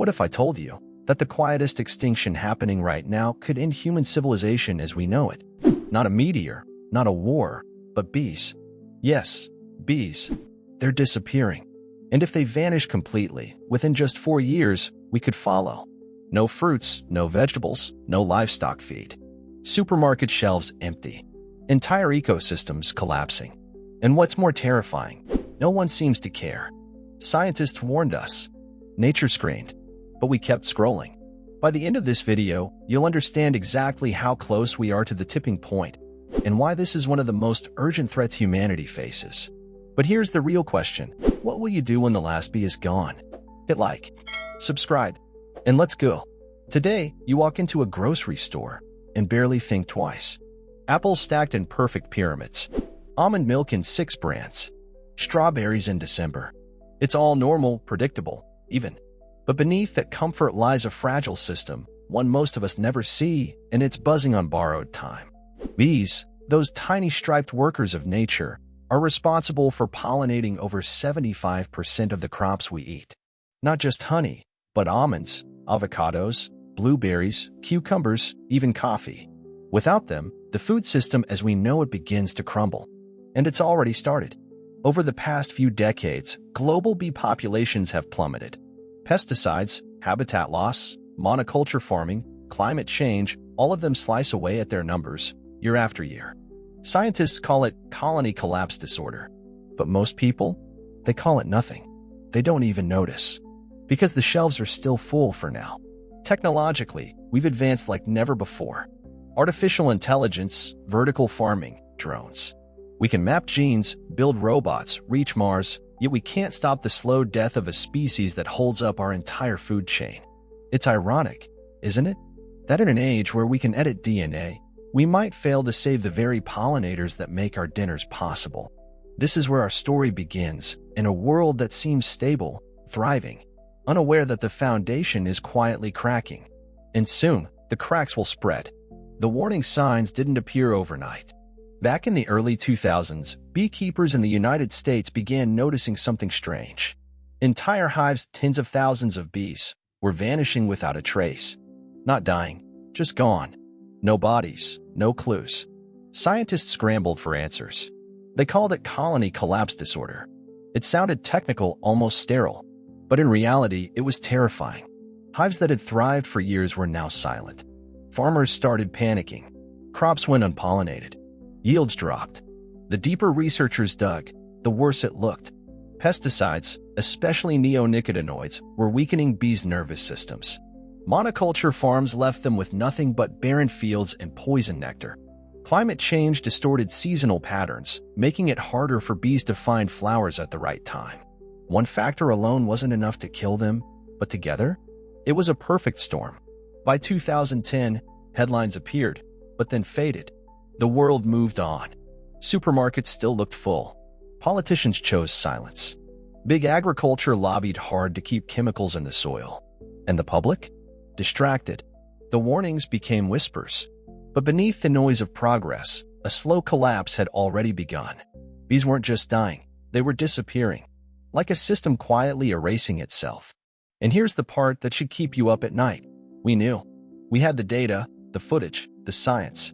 What if I told you that the quietest extinction happening right now could end human civilization as we know it? Not a meteor, not a war, but bees. Yes, bees. They're disappearing. And if they vanish completely, within just 4 years, we could follow. No fruits, no vegetables, no livestock feed. Supermarket shelves empty. Entire ecosystems collapsing. And what's more terrifying, no one seems to care. Scientists warned us. Nature screamed. But we kept scrolling. By the end of this video, you'll understand exactly how close we are to the tipping point and why this is one of the most urgent threats humanity faces. But here's the real question. What will you do when the last bee is gone? Hit like, subscribe, and let's go. Today, you walk into a grocery store and barely think twice. Apples stacked in perfect pyramids. Almond milk in 6 brands. Strawberries in December. It's all normal, predictable, even. But beneath that comfort lies a fragile system, one most of us never see, and it's buzzing on borrowed time. Bees, those tiny striped workers of nature, are responsible for pollinating over 75% of the crops we eat. Not just honey, but almonds, avocados, blueberries, cucumbers, even coffee. Without them, the food system as we know it begins to crumble. And it's already started. Over the past few decades, global bee populations have plummeted. Pesticides, habitat loss, monoculture farming, climate change, all of them slice away at their numbers, year after year. Scientists call it colony collapse disorder. But most people, they call it nothing. They don't even notice. Because the shelves are still full for now. Technologically, we've advanced like never before. Artificial intelligence, vertical farming, drones. We can map genes, build robots, reach Mars, yet we can't stop the slow death of a species that holds up our entire food chain. It's ironic, isn't it? That in an age where we can edit DNA, we might fail to save the very pollinators that make our dinners possible. This is where our story begins, in a world that seems stable, thriving, unaware that the foundation is quietly cracking. And soon, the cracks will spread. The warning signs didn't appear overnight. Back in the early 2000s, beekeepers in the United States began noticing something strange. Entire hives, tens of thousands of bees, were vanishing without a trace. Not dying, just gone. No bodies, no clues. Scientists scrambled for answers. They called it colony collapse disorder. It sounded technical, almost sterile. But in reality, it was terrifying. Hives that had thrived for years were now silent. Farmers started panicking. Crops went unpollinated. Yields dropped. The deeper researchers dug, the worse it looked. Pesticides, especially neonicotinoids, were weakening bees' nervous systems. Monoculture farms left them with nothing but barren fields and poison nectar. Climate change distorted seasonal patterns, making it harder for bees to find flowers at the right time. One factor alone wasn't enough to kill them, but together, it was a perfect storm. By 2010, headlines appeared, but then faded. The world moved on. Supermarkets still looked full. Politicians chose silence. Big agriculture lobbied hard to keep chemicals in the soil. And the public? Distracted. The warnings became whispers. But beneath the noise of progress, a slow collapse had already begun. Bees weren't just dying, they were disappearing. Like a system quietly erasing itself. And here's the part that should keep you up at night. We knew. We had the data, the footage, the science.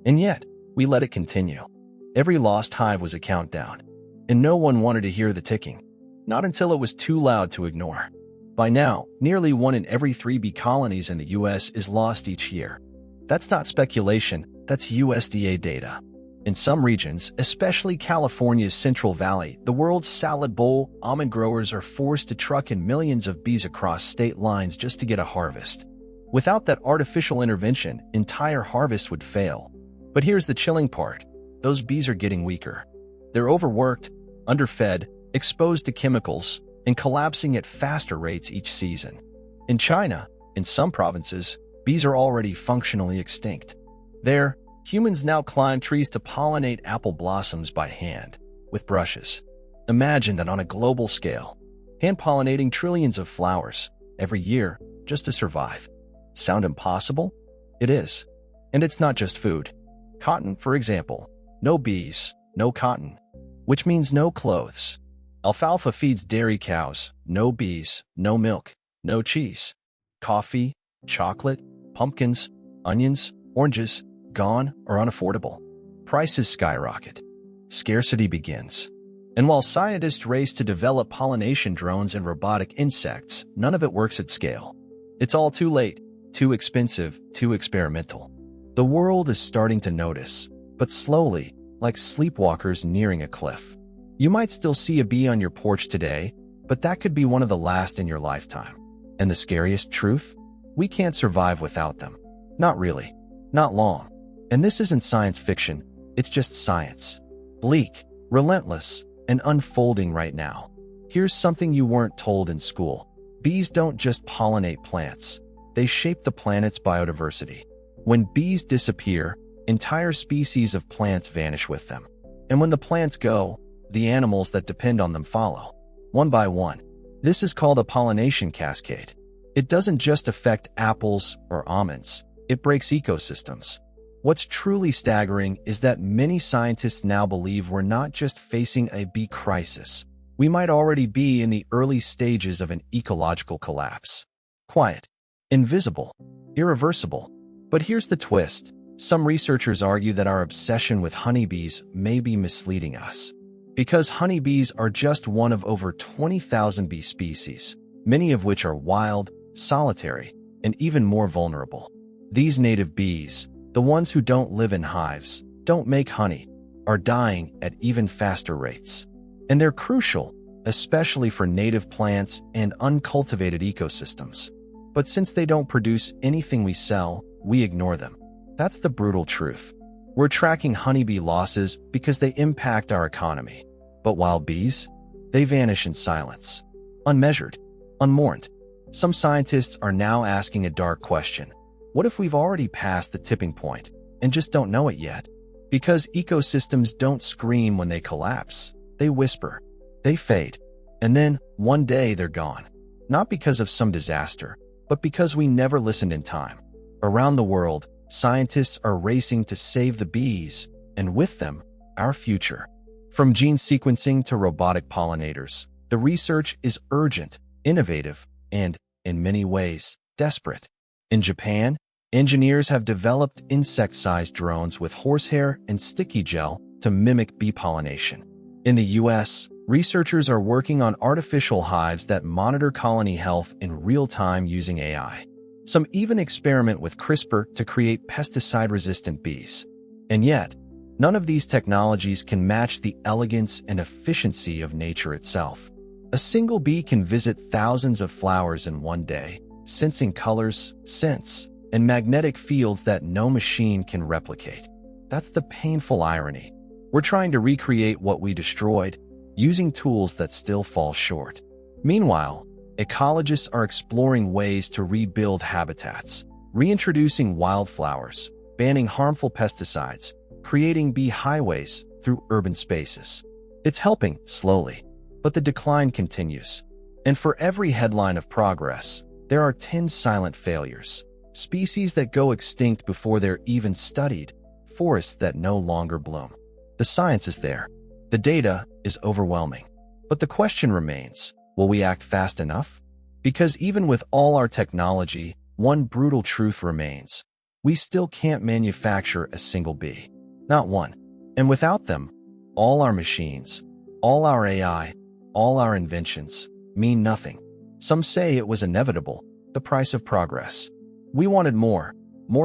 And yet, we let it continue. Every lost hive was a countdown. And no one wanted to hear the ticking. Not until it was too loud to ignore. By now, nearly 1 in every 3 bee colonies in the US is lost each year. That's not speculation, that's USDA data. In some regions, especially California's Central Valley, the world's salad bowl, almond growers are forced to truck in millions of bees across state lines just to get a harvest. Without that artificial intervention, entire harvests would fail. But here's the chilling part. Those bees are getting weaker. They're overworked, underfed, exposed to chemicals, and collapsing at faster rates each season. In China, in some provinces, bees are already functionally extinct. There, humans now climb trees to pollinate apple blossoms by hand, with brushes. Imagine that on a global scale, hand-pollinating trillions of flowers every year just to survive. Sound impossible? It is. And it's not just food. Cotton, for example. No bees, no cotton, which means no clothes. Alfalfa feeds dairy cows, no bees, no milk, No cheese. Coffee, chocolate, pumpkins, onions, oranges, gone or unaffordable. Prices skyrocket. Scarcity begins. And while scientists race to develop pollination drones and robotic insects, none of it works at scale. It's all too late, too expensive, too experimental. The world is starting to notice, but slowly, like sleepwalkers nearing a cliff. You might still see a bee on your porch today, but that could be one of the last in your lifetime. And the scariest truth? We can't survive without them. Not really. Not long. And this isn't science fiction, it's just science. Bleak, relentless, and unfolding right now. Here's something you weren't told in school. Bees don't just pollinate plants. They shape the planet's biodiversity. When bees disappear, entire species of plants vanish with them. And when the plants go, the animals that depend on them follow, one by one. This is called a pollination cascade. It doesn't just affect apples or almonds. It breaks ecosystems. What's truly staggering is that many scientists now believe we're not just facing a bee crisis. We might already be in the early stages of an ecological collapse. Quiet, invisible, irreversible. But here's the twist. Some researchers argue that our obsession with honeybees may be misleading us. Because honeybees are just one of over 20,000 bee species, many of which are wild, solitary, and even more vulnerable. These native bees, the ones who don't live in hives, don't make honey, are dying at even faster rates. And they're crucial, especially for native plants and uncultivated ecosystems. But since they don't produce anything we sell, we ignore them. That's the brutal truth. We're tracking honeybee losses because they impact our economy. But wild bees? They vanish in silence. Unmeasured, unmourned. Some scientists are now asking a dark question. What if we've already passed the tipping point and just don't know it yet? Because ecosystems don't scream when they collapse. They whisper. They fade. And then, one day, they're gone. Not because of some disaster, but because we never listened in time. Around the world, scientists are racing to save the bees, and with them, our future. From gene sequencing to robotic pollinators, the research is urgent, innovative, and, in many ways, desperate. In Japan, engineers have developed insect-sized drones with horsehair and sticky gel to mimic bee pollination. In the US, researchers are working on artificial hives that monitor colony health in real time using AI. Some even experiment with CRISPR to create pesticide-resistant bees. And yet, none of these technologies can match the elegance and efficiency of nature itself. A single bee can visit thousands of flowers in one day, sensing colors, scents, and magnetic fields that no machine can replicate. That's the painful irony. We're trying to recreate what we destroyed, using tools that still fall short. Meanwhile, ecologists are exploring ways to rebuild habitats, reintroducing wildflowers, banning harmful pesticides, creating bee highways through urban spaces. It's helping, slowly, but the decline continues. And for every headline of progress, there are 10 silent failures. Species that go extinct before they're even studied, forests that no longer bloom. The science is there. The data is overwhelming. But the question remains, will we act fast enough? Because even with all our technology, one brutal truth remains. We still can't manufacture a single bee. Not one. And without them, all our machines, all our AI, all our inventions mean nothing. Some say it was inevitable, the price of progress. We wanted more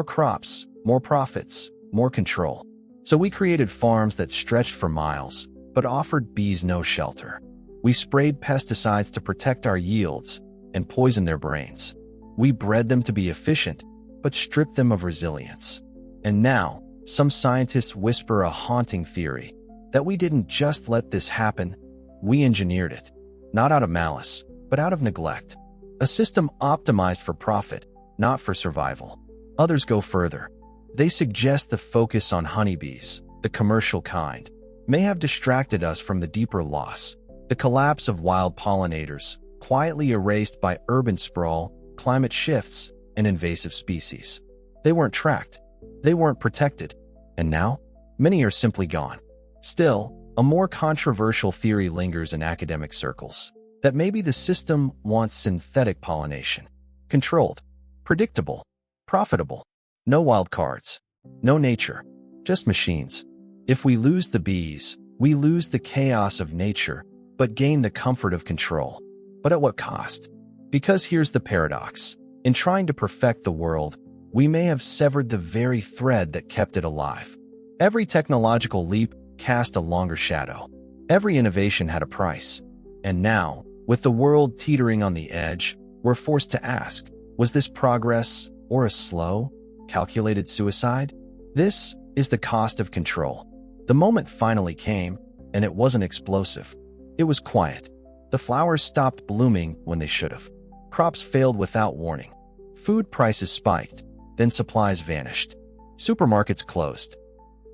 crops, more profits, more control. So we created farms that stretched for miles, but offered bees no shelter. We sprayed pesticides to protect our yields and poison their brains. We bred them to be efficient, but stripped them of resilience. And now, some scientists whisper a haunting theory that we didn't just let this happen, we engineered it. Not out of malice, but out of neglect. A system optimized for profit, not for survival. Others go further. They suggest the focus on honeybees, the commercial kind, may have distracted us from the deeper loss, the collapse of wild pollinators, quietly erased by urban sprawl, climate shifts, and invasive species. They weren't tracked. They weren't protected. And now, many are simply gone. Still, a more controversial theory lingers in academic circles. That maybe the system wants synthetic pollination. Controlled, predictable, profitable. No wild cards, no nature, just machines. If we lose the bees, we lose the chaos of nature, but gain the comfort of control. But at what cost? Because here's the paradox. In trying to perfect the world, we may have severed the very thread that kept it alive. Every technological leap cast a longer shadow. Every innovation had a price. And now, with the world teetering on the edge, we're forced to ask, was this progress or a slow, calculated suicide? This is the cost of control. The moment finally came, and it wasn't explosive. It was quiet. The flowers stopped blooming when they should have. Crops failed without warning. Food prices spiked, then supplies vanished. Supermarkets closed.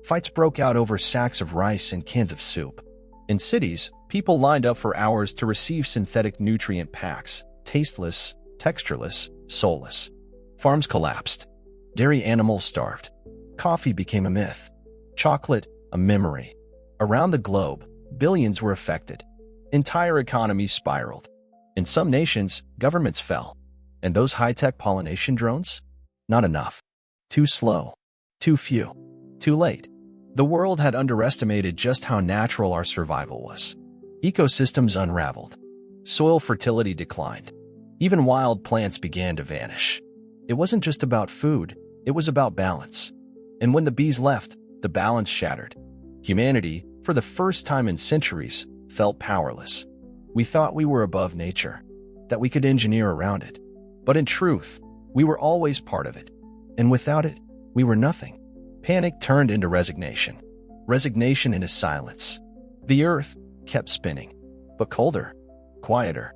Fights broke out over sacks of rice and cans of soup. In cities, people lined up for hours to receive synthetic nutrient packs, tasteless, textureless, soulless. Farms collapsed. Dairy animals starved. Coffee became a myth. Chocolate, a memory. Around the globe, billions were affected. Entire economies spiraled. In some nations, governments fell. And those high-tech pollination drones? Not enough. Too slow. Too few. Too late. The world had underestimated just how natural our survival was. Ecosystems unraveled. Soil fertility declined. Even wild plants began to vanish. It wasn't just about food, it was about balance. And when the bees left, the balance shattered. Humanity, for the first time in centuries, felt powerless. We thought we were above nature, that we could engineer around it. But in truth, we were always part of it. And without it, we were nothing. Panic turned into resignation. Resignation into silence. The earth kept spinning, but colder, quieter,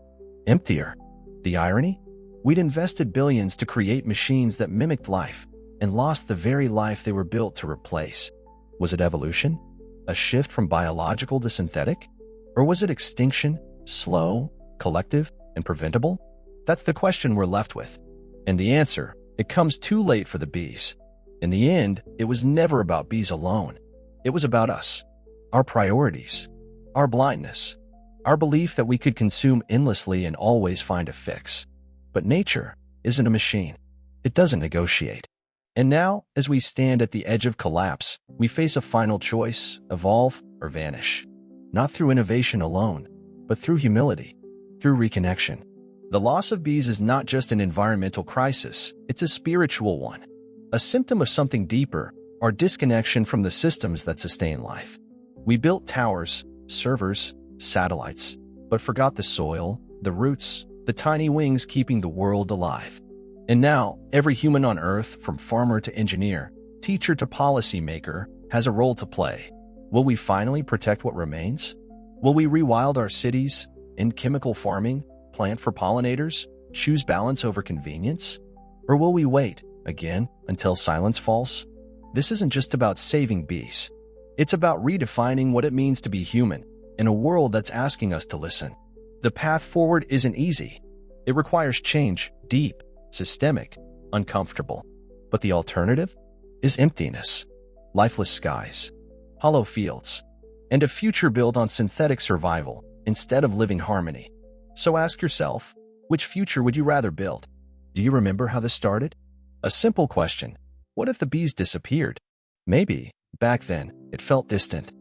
emptier. The irony? We'd invested billions to create machines that mimicked life and lost the very life they were built to replace. Was it evolution? A shift from biological to synthetic? Or was it extinction, slow, collective, and preventable? That's the question we're left with. And the answer, it comes too late for the bees. In the end, it was never about bees alone. It was about us, our priorities, our blindness, our belief that we could consume endlessly and always find a fix. But nature isn't a machine. It doesn't negotiate. And now, as we stand at the edge of collapse, we face a final choice: evolve or vanish. Not through innovation alone, but through humility, through reconnection. The loss of bees is not just an environmental crisis, it's a spiritual one. A symptom of something deeper, our disconnection from the systems that sustain life. We built towers, servers, satellites, but forgot the soil, the roots, the tiny wings keeping the world alive. And now, every human on Earth, from farmer to engineer, teacher to policymaker, has a role to play. Will we finally protect what remains? Will we rewild our cities, end chemical farming, plant for pollinators, choose balance over convenience? Or will we wait, again, until silence falls? This isn't just about saving bees. It's about redefining what it means to be human in a world that's asking us to listen. The path forward isn't easy. It requires change, deep, systemic, uncomfortable. But the alternative is emptiness, lifeless skies, hollow fields, and a future built on synthetic survival instead of living harmony. So ask yourself, which future would you rather build? Do you remember how this started? A simple question. What if the bees disappeared? Maybe, back then, it felt distant,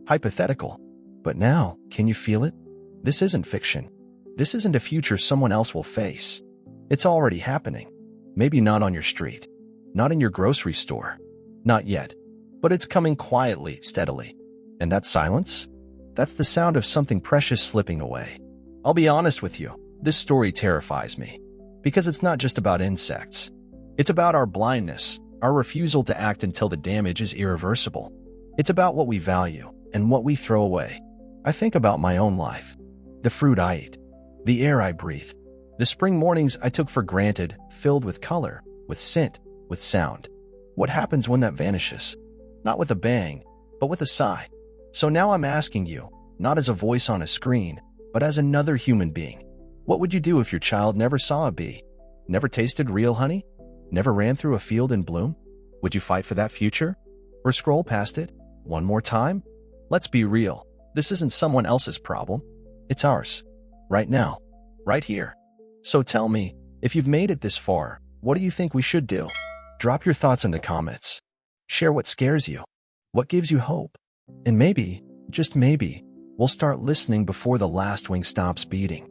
hypothetical. But now, can you feel it? This isn't fiction. This isn't a future someone else will face. It's already happening. Maybe not on your street, not in your grocery store, not yet. But it's coming quietly, steadily. And that silence? That's the sound of something precious slipping away. I'll be honest with you, this story terrifies me. Because it's not just about insects. It's about our blindness, our refusal to act until the damage is irreversible. It's about what we value and what we throw away. I think about my own life. The fruit I eat. The air I breathe. The spring mornings I took for granted, filled with color, with scent, with sound. What happens when that vanishes? Not with a bang, but with a sigh. So now I'm asking you, not as a voice on a screen, but as another human being. What would you do if your child never saw a bee? Never tasted real honey? Never ran through a field in bloom? Would you fight for that future? Or scroll past it? One more time? Let's be real. This isn't someone else's problem. It's ours. Right now. Right here. So tell me, if you've made it this far, what do you think we should do? Drop your thoughts in the comments. Share what scares you, what gives you hope. And maybe, just maybe, we'll start listening before the last wing stops beating.